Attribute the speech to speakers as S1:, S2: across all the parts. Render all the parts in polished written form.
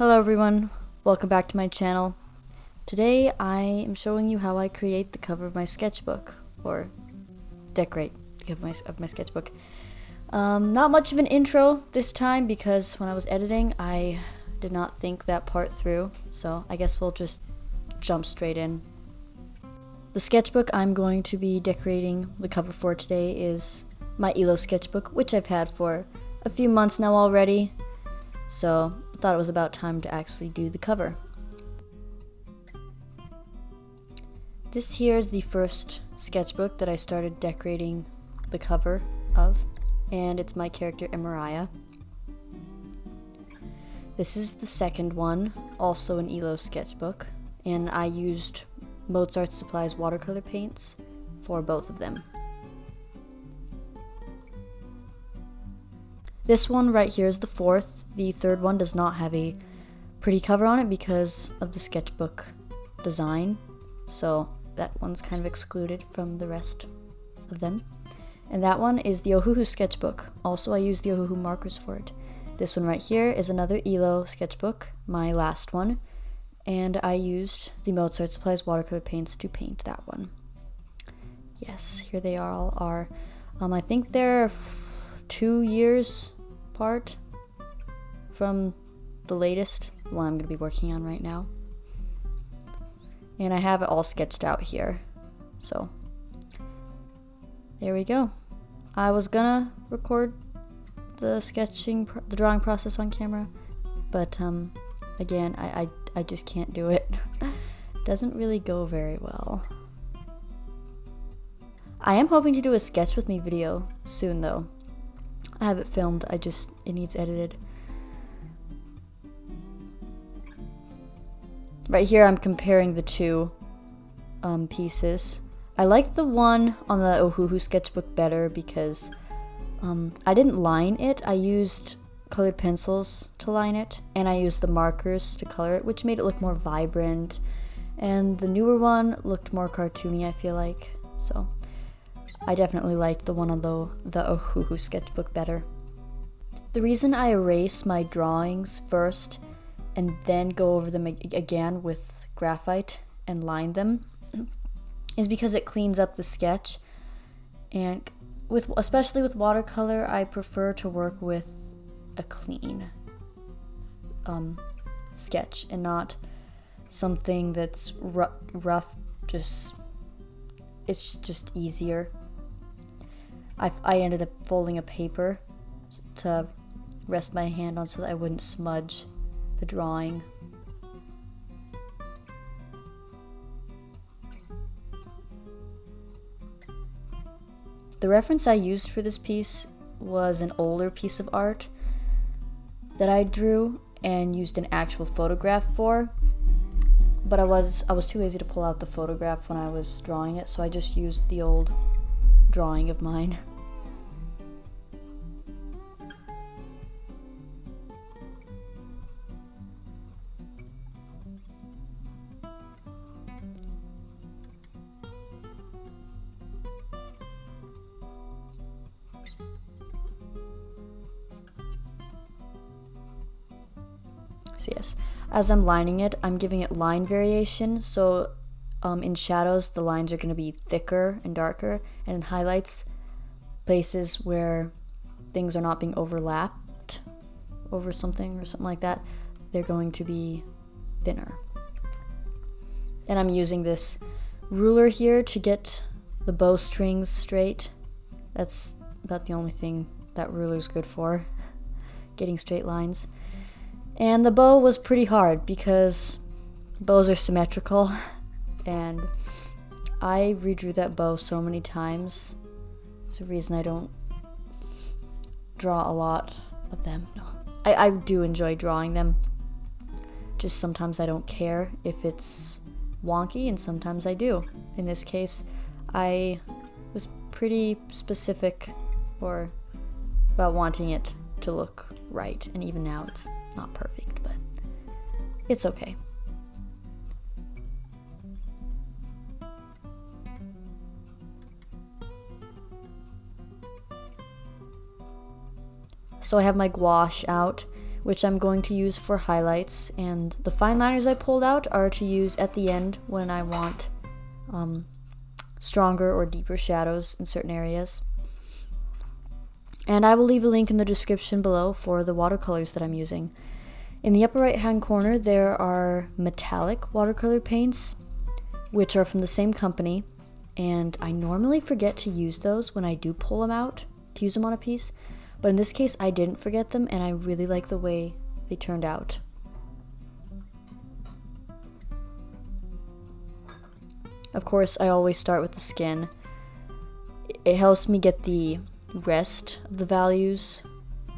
S1: Hello everyone, welcome back to my channel. Today I am showing you how I create the cover of my sketchbook, or decorate the cover of my sketchbook. Not much of an intro this time because when I was editing I did not think that part through, so I guess we'll just jump straight in. The sketchbook I'm going to be decorating the cover for today is my illo Sketchbook, which I've had for a few months now already, so I thought it was about time to actually do the cover. This here is the first sketchbook that I started decorating the cover of, and it's my character Emariah. This is the second one, also an illo Sketchbook, and I used Mozart Supply's watercolor paints for both of them. This one right here is the fourth. The third one does not have a pretty cover on it because of the sketchbook design, so that one's kind of excluded from the rest of them. And that one is the OC Sketchbook. Also, I used the OC markers for it. This one right here is another illo Sketchbook, my last one, and I used the Mozart Supply's watercolor paints to paint that one. Yes, here they all are. I think they're 2 years apart from the latest one I'm going to be working on right now. And I have it all sketched out here. So, there we go. I was gonna record the drawing process on camera, but again, I just can't do it. Doesn't really go very well. I am hoping to do a sketch with me video soon though. I have it filmed, it needs edited. Right here I'm comparing the two pieces. I like the one on the OC Sketchbook better because I didn't line it. I used colored pencils to line it, and I used the markers to color it, which made it look more vibrant. And the newer one looked more cartoony, I feel like. So I definitely liked the one on the OC Sketchbook better. The reason I erase my drawings first and then go over them again with graphite and line them is because it cleans up the sketch. And especially with watercolor, I prefer to work with a clean sketch and not something that's rough. It's just easier. I ended up folding a paper to rest my hand on so that I wouldn't smudge the drawing. The reference I used for this piece was an older piece of art that I drew and used an actual photograph for, but I was too lazy to pull out the photograph when I was drawing it, so I just used the old drawing of mine. So yes, as I'm lining it, I'm giving it line variation, so in shadows the lines are going to be thicker and darker, and in highlights, places where things are not being overlapped over something or something like that, they're going to be thinner. And I'm using this ruler here to get the bowstrings straight. That's about the only thing that ruler's good for, getting straight lines. And the bow was pretty hard because bows are symmetrical, and I redrew that bow so many times. It's the reason I don't draw a lot of them. No, I do enjoy drawing them. Just sometimes I don't care if it's wonky, and sometimes I do. In this case, I was pretty specific about wanting it to look right, and even now it's not perfect, but it's okay. So I have my gouache out, which I'm going to use for highlights, and the fine liners I pulled out are to use at the end when I want stronger or deeper shadows in certain areas. And I will leave a link in the description below for the watercolors that I'm using. In the upper right hand corner there are metallic watercolor paints, which are from the same company, and I normally forget to use those when I do pull them out to use them on a piece, but in this case I didn't forget them, and I really like the way they turned out. Of course, I always start with the skin. It helps me get the rest of the values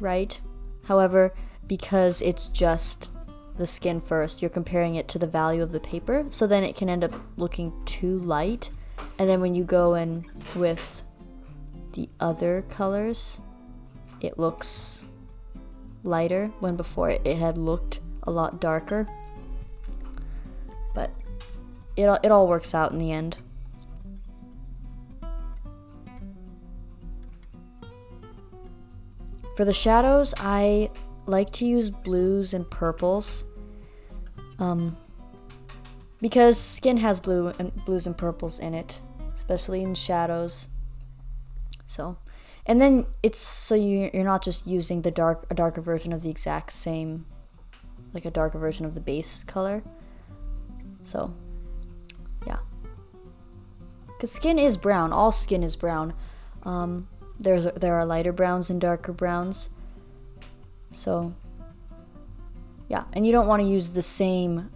S1: right. However, because it's just the skin first, you're comparing it to the value of the paper, so then it can end up looking too light, and then when you go in with the other colors, it looks lighter when before it had looked a lot darker. But it all works out in the end. For the shadows, I like to use blues and purples, because skin has blues and purples in it, especially in shadows. So, and then it's so you're not just using a darker version of the exact same, like a darker version of the base color. So, yeah, because skin is brown. All skin is brown. There are lighter browns and darker browns. So, yeah, and you don't want to use the same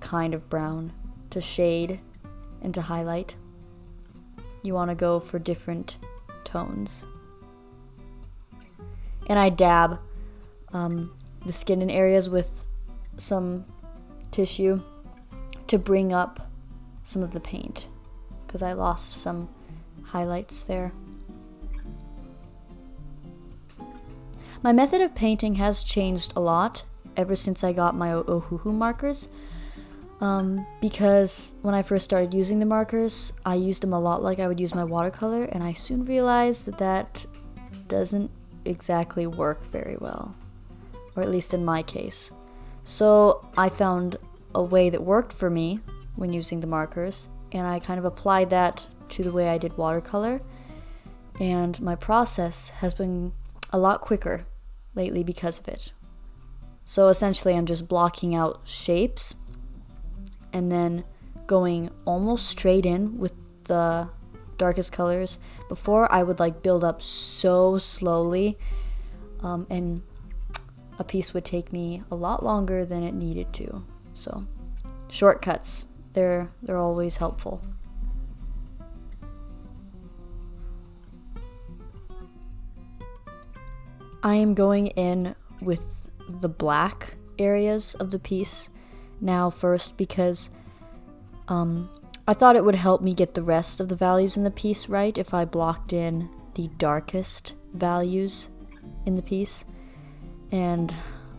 S1: kind of brown to shade and to highlight. You want to go for different tones. And I dab the skin in areas with some tissue to bring up some of the paint, because I lost some highlights there. My method of painting has changed a lot ever since I got my Ohuhu markers, because when I first started using the markers, I used them a lot like I would use my watercolor, and I soon realized that doesn't exactly work very well, or at least in my case. So I found a way that worked for me when using the markers, and I kind of applied that to the way I did watercolor, and my process has been a lot quicker lately because of it. So essentially I'm just blocking out shapes and then going almost straight in with the darkest colors. Before, I would like build up so slowly, and a piece would take me a lot longer than it needed to. So shortcuts, they're always helpful. I am going in with the black areas of the piece now first, because I thought it would help me get the rest of the values in the piece right if I blocked in the darkest values in the piece. And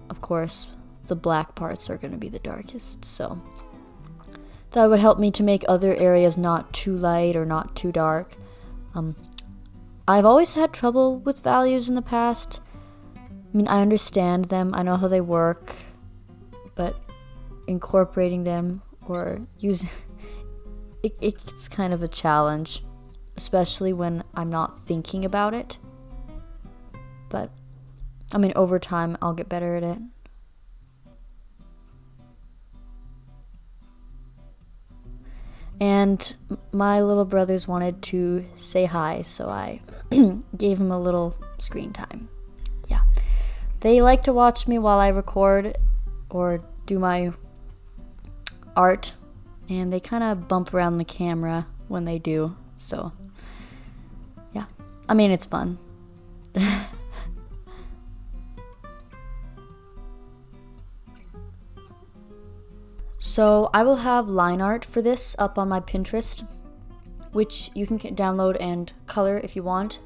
S1: of course, the black parts are going to be the darkest, so that would help me to make other areas not too light or not too dark. I've always had trouble with values in the past. I mean, I understand them, I know how they work, but incorporating them or using it's kind of a challenge, especially when I'm not thinking about it. But I mean, over time I'll get better at it. And my little brothers wanted to say hi, so I gave him a little screen time. Yeah. They like to watch me while I record or do my art, and they kind of bump around the camera when they do. So, yeah. I mean, it's fun. So, I will have line art for this up on my Pinterest, which you can download and color if you want.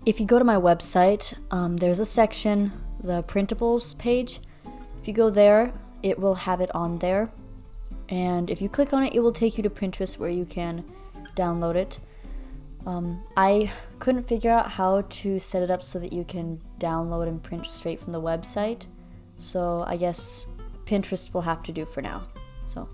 S1: If you go to my website, there's a section, the printables page. If you go there, it will have it on there. And if you click on it, it will take you to Pinterest where you can download it. I couldn't figure out how to set it up so that you can download and print straight from the website. So I guess Pinterest will have to do for now. So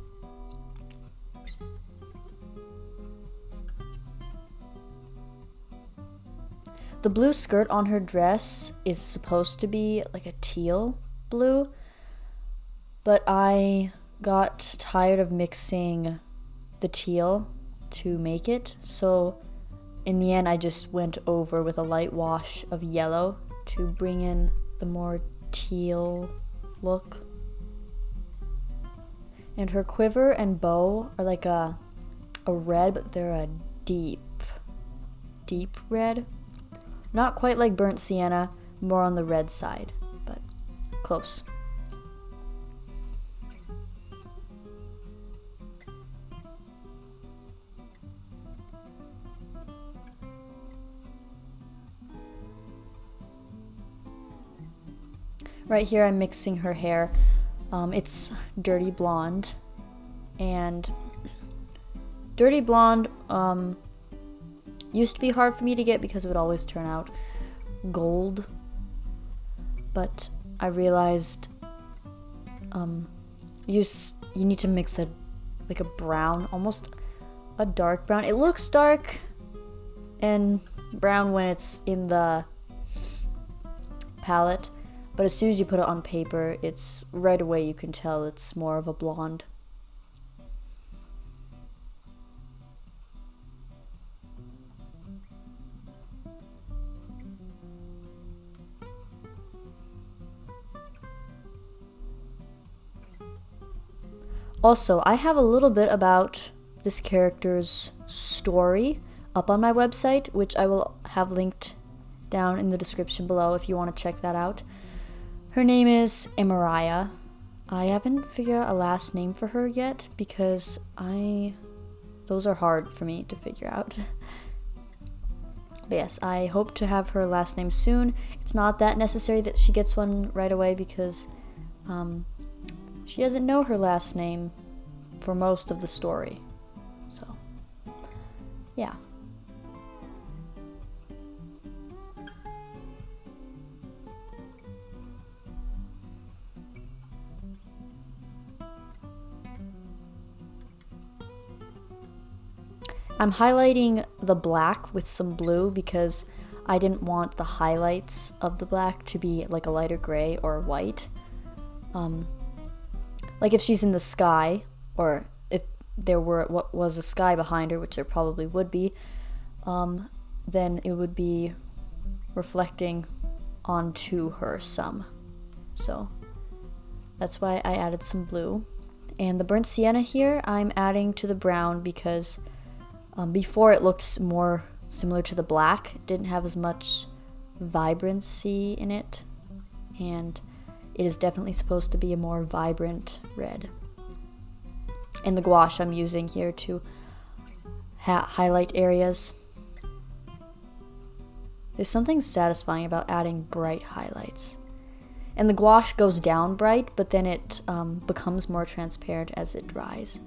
S1: the blue skirt on her dress is supposed to be like a teal blue, but I got tired of mixing the teal to make it, so in the end I just went over with a light wash of yellow to bring in the more teal look. And her quiver and bow are like a red, but they're a deep red. Not quite like burnt sienna, more on the red side, but close. Right here I'm mixing her hair. It's dirty blonde, and dirty blonde used to be hard for me to get because it would always turn out gold, but I realized you need to mix a brown, almost a dark brown. It looks dark and brown when it's in the palette, but as soon as you put it on paper, it's right away you can tell it's more of a blonde. Also, I have a little bit about this character's story up on my website, which I will have linked down in the description below if you want to check that out. Her name is Emariah. I haven't figured out a last name for her yet because those are hard for me to figure out. But yes, I hope to have her last name soon. It's not that necessary that she gets one right away because she doesn't know her last name for most of the story. So, yeah. I'm highlighting the black with some blue because I didn't want the highlights of the black to be like a lighter gray or white. Like if she's in the sky, or if there was a sky behind her, which there probably would be, then it would be reflecting onto her some. So that's why I added some blue. And the burnt sienna here, I'm adding to the brown because before it looked more similar to the black. It didn't have as much vibrancy in it, and it is definitely supposed to be a more vibrant red. And the gouache I'm using here to highlight areas. There's something satisfying about adding bright highlights. And the gouache goes down bright, but then it becomes more transparent as it dries.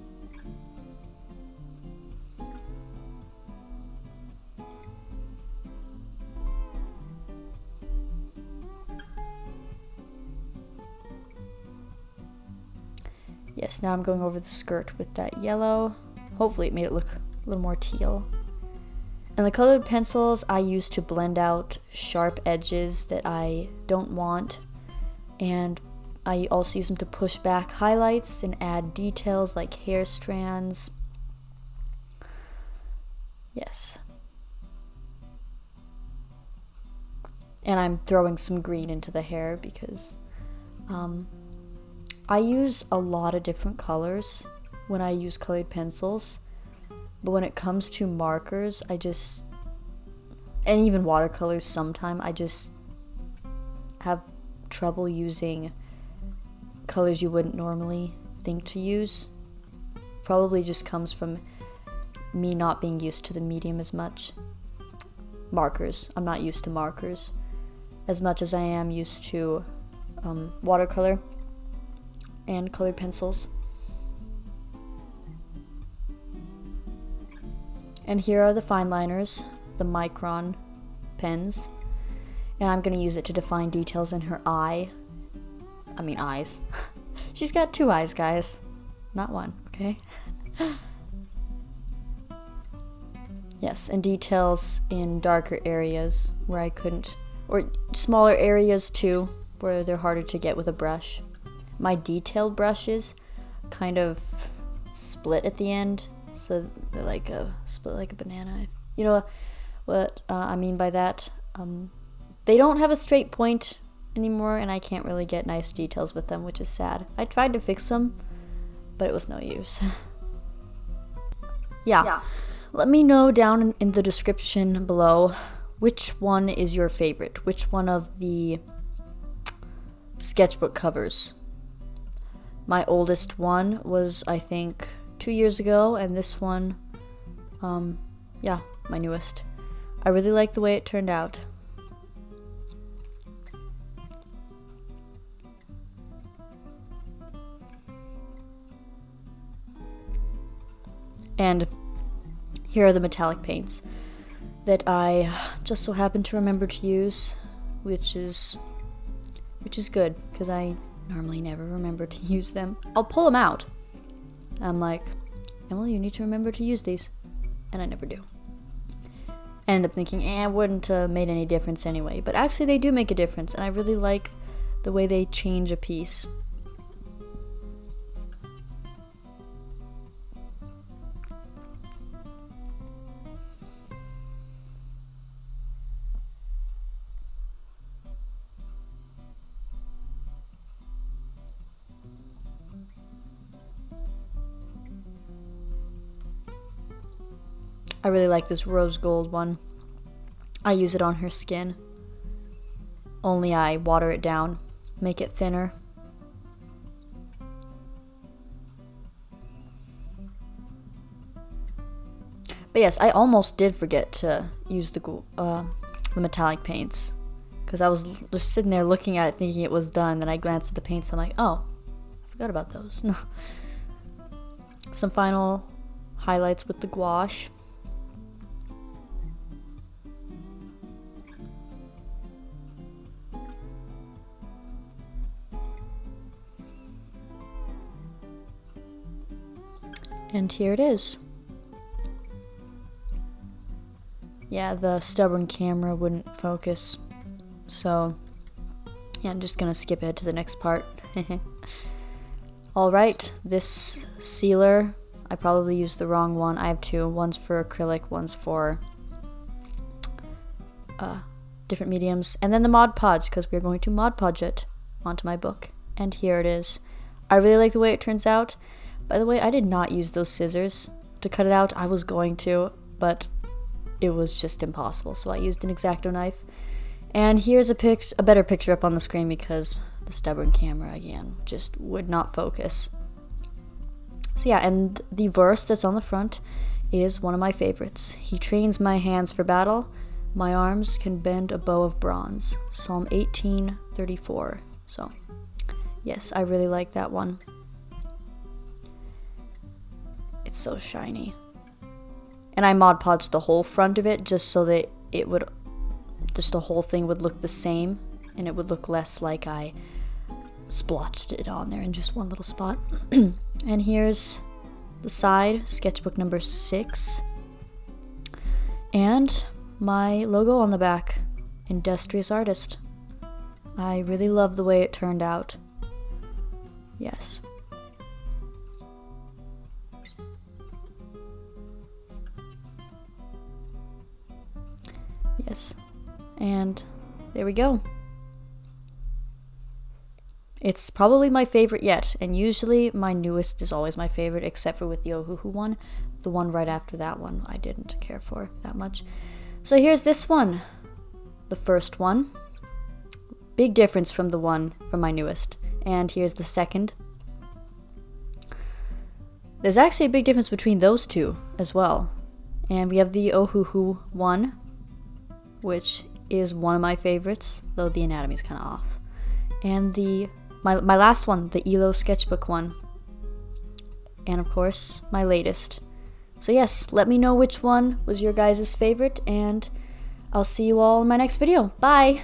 S1: Yes, now I'm going over the skirt with that yellow. Hopefully it made it look a little more teal. And the colored pencils I use to blend out sharp edges that I don't want. And I also use them to push back highlights and add details like hair strands. Yes. And I'm throwing some green into the hair because I use a lot of different colors when I use colored pencils, but when it comes to markers, and even watercolors sometimes, I just have trouble using colors you wouldn't normally think to use. Probably just comes from me not being used to the medium as much. Markers. I'm not used to markers as much as I am used to watercolor and colored pencils. And here are the fine liners, the micron pens. And I'm going to use it to define details in her eyes. She's got 2 eyes, guys. Not 1, okay? Yes, and details in darker areas where I couldn't, or smaller areas too, where they're harder to get with a brush. My detailed brushes kind of split at the end, so they're like split like a banana. You know what I mean by that? They don't have a straight point anymore, and I can't really get nice details with them, which is sad. I tried to fix them, but it was no use. Yeah. Let me know down in the description below which one is your favorite. Which one of the sketchbook covers. My oldest one was, I think, 2 years ago, and this one, yeah, my newest. I really like the way it turned out. And here are the metallic paints that I just so happen to remember to use, which is good because I normally never remember to use them. I'll pull them out. I'm like, Emily, you need to remember to use these, and I never do. I end up thinking, it wouldn't have made any difference anyway, but actually they do make a difference, and I really like the way they change a piece. I really like this rose gold one. I use it on her skin. Only I water it down, make it thinner. But yes, I almost did forget to use the metallic paints, because I was just sitting there looking at it thinking it was done, then I glanced at the paints and I'm like, oh, I forgot about those. No. Some final highlights with the gouache. And here it is. Yeah, the stubborn camera wouldn't focus. So, yeah, I'm just gonna skip ahead to the next part. Alright, this sealer, I probably used the wrong one. I have 2. One's for acrylic, one's for different mediums. And then the Mod Podge, because we're going to Mod Podge it onto my book. And here it is. I really like the way it turns out. By the way, I did not use those scissors to cut it out. I was going to, but it was just impossible. So I used an X-Acto knife. And here's a better picture up on the screen because the stubborn camera, again, just would not focus. So yeah, and the verse that's on the front is one of my favorites. He trains my hands for battle. My arms can bend a bow of bronze. Psalm 18:34. So, yes, I really like that one. It's so shiny. And I Mod Podged the whole front of it just so that it would, just the whole thing would look the same, and it would look less like I splotched it on there in just one little spot. And here's the side, sketchbook number 6. And my logo on the back, Industrious Artist. I really love the way it turned out. Yes. Yes, and there we go. It's probably my favorite yet, and usually my newest is always my favorite, except for with the Ohuhu one. The one right after that one I didn't care for that much. So here's this one, the first one. Big difference from the one from my newest. And here's the second. There's actually a big difference between those two as well. And we have the Ohuhu one, which is one of my favorites, though the anatomy is kind of off. And my last one, the illo Sketchbook one. And of course, my latest, So yes, let me know which one was your guys' favorite, and I'll see you all in my next video. Bye!